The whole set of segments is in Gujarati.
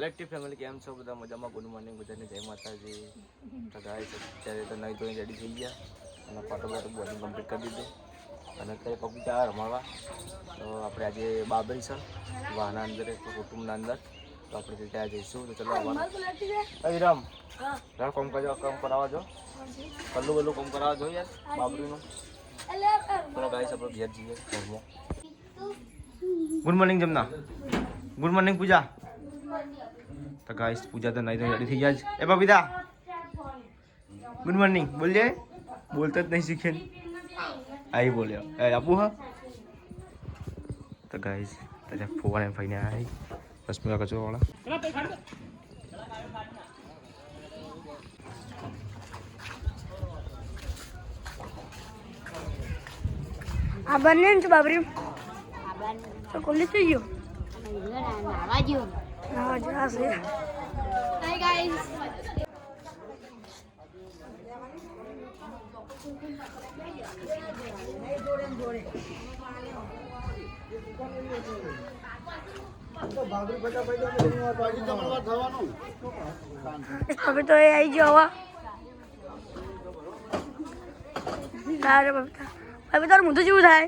ઇલેક્ટ્રિક ફેમિલી કેમ છો બધા મજામાં? ગુડ મોર્નિંગ બધાને, જય માતાજી. તો ગાઈસ અત્યારે તો નહીં ધોઈને રેડી થઈ ગયા અને પાટો બોર્ડિંગ કમ્પ્લીટ કરી દીધું અને અત્યારે પબ્લિક આવે રમાડવા. તો આપણે આજે બાબરી છે વાહના અંદર કુટુંબના અંદર, તો આપણે ત્યાં જઈશું. તો ચલો રામ કોમ કરજો, કામ કરાવવા જો કલ્લું બલ્લું કામ કરાવવા જો યાર બાબરીનું. ચલો ગાઈસ આપણે ઘેર જઈએ ઘરમાં. Good morning Jamna, good morning Pooja. તો ગાઈસ પૂજા તો નહીં રેડી થઈ ગયા છે. એ બબીતા ગુડ મોર્નિંગ બોલજે, બોલતા જ નહીં શીખે. આઈ બોલ્યો એ આપું હા. તો ગાઈસ તાજા ફોવાને ફઈને આવી રશ્મિકા કચરો વાળા. આ બંને છે બાબરી તો કોલી થઈ ગયો નાવા જો છે. હાય ગાઈસ, હવે તો એ આવી ગયો હવા. તારે હવે તારું મોઢું જેવું થાય.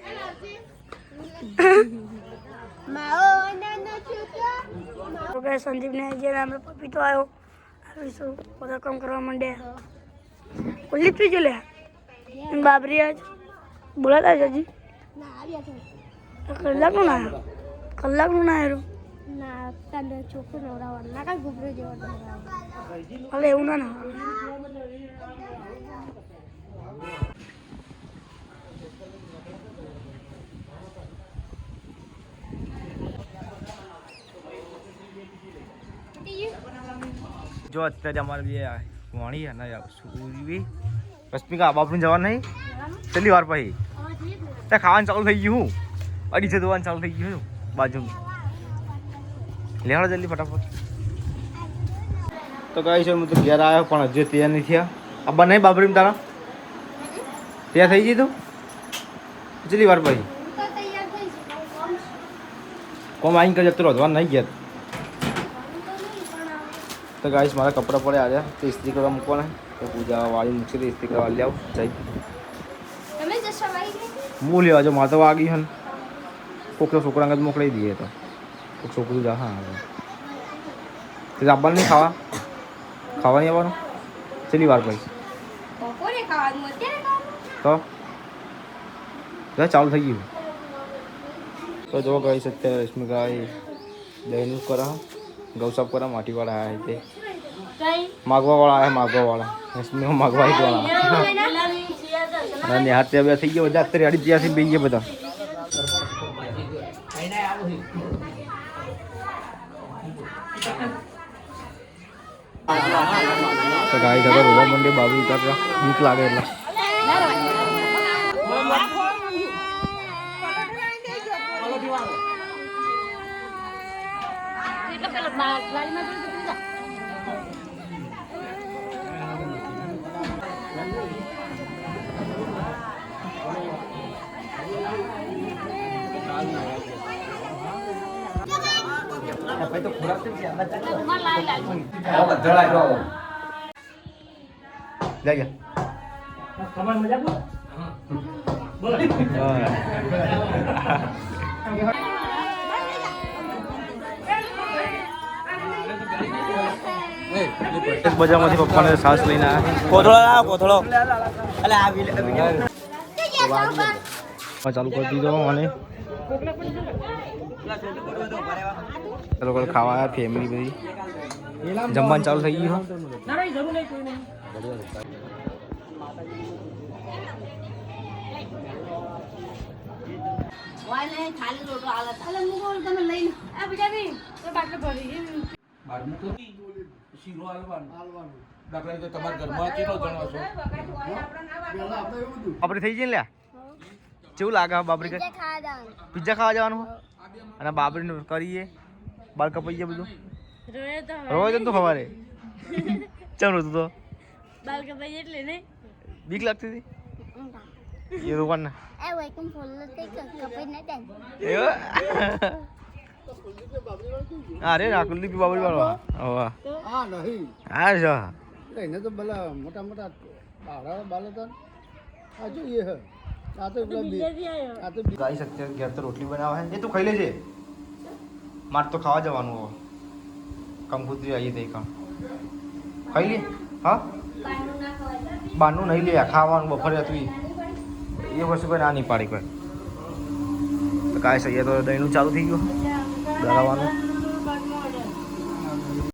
સંદીપને જે આપણે પપીતો આવ્યો આવીશું બધા કામ કરવા માંડ્યા. ઓલી પી જો લે બાબરી આજ બોલાતા છે હજી કલાકનું ના આવ્યો, કલાકનું ના આવ્યો ના. તને ચોખ્ખું નવડાવવાનું ના કાંઈ ગુબરો જેવો હવે એવું ના ના. જો અત્યારે અમારે બે વાણી અને સુરવી રશ્મિકા બાપનું જવાનું નહીં છેલ્લી વાર પછી ત્યાં ખાવાનું ચાલુ થઈ ગયું. અઢીસે ધોવાનું ચાલુ થઈ ગયું બાજુ. લેવાડો જલ્દી ફટાફટ. તો કહી છે હું તો ઘેર આવ્યો પણ હજુ તૈયાર નહીં થયા. આબા નહીં બાબરી તારા તૈયાર થઈ ગઈ તું છેલ્લી વાર પછી કોમ આવીને કરી જતો રોધવાનું નહીં ગયા. તો ગાઈસ મારા કપડાં પડે આવ્યા તો ઇસ્ત્રી કરવા મૂકવાના. તો પૂજા વાળી મૂકશે તો ઇસ્ત્રી કરવા લે આવું જઈ હું લેવા જો મારે તો વાગી હન કોક તો છોકરા અંગત મોકલાઈ દઈએ. તો કોક છોકરું જા હા તે આવવાનું નહીં ખાવા નહીં આવવાનું છેલ્લી વાર પછી તો ચાલુ થઈ ગયું. તો જો ગાઈસ અત્યારે રશ્મિકા દહીંનું કરા ગૌસાપ કરા માટીવાળા આવ્યા તે માગવાવાળા આવ્યા માગવાવાળા રશ્મિકા માગવા વાળા અને હાથ બે થઈ ગયા બધા. અત્યારે અડી ત્યાંથી બે ગયા બધા. તો ગાય સાથે રોવા મંડે બાબુ ઉતારતા બીક લાગે એટલે તો ખોરાક બજારમાંથી પપ્પાને સાસ લઈને કોથળો ચાલુ કરી દીધો. અને લોકો ખાવા આવ્યા ફેમિલી બધી જમવાનું ચાલુ થઈ ગયું. બાબરી થઈ ગઈ લ્યા કેવું લાગે બાબરી? પિઝા ખાવા જવાનું અને બાબરીનું કરીએ બાળ કપાઈ ગયા બધું રોજ તો સવારે ચમ રોતું તો બાળ કપાઈ એટલે નહીં બીક લાગતી હતી એ રોકવાના અરે ના કુલદીપ બાબરી વાળો હા હા નહીં હા છે એને તો પેલા મોટા મોટા બાળા બાલ હતા આ જોઈએ હે આ તો પેલા આ તો ગાઈ શકતે ઘેર તો રોટલી બનાવે એ તું ખાઈ લેજે મારે તો ખાવા જવાનું હવે કંકુત્રી આવી તઈ કામ ખાઈ લે હા બારનું નહીં લે ખાવાનું બપોરે હતું એ વસ્તુ કોઈ ના નહીં પાડી કોઈ તો કાંઈ સહી તો દહીંનું ચાલુ થઈ ગયું દળાવવાનું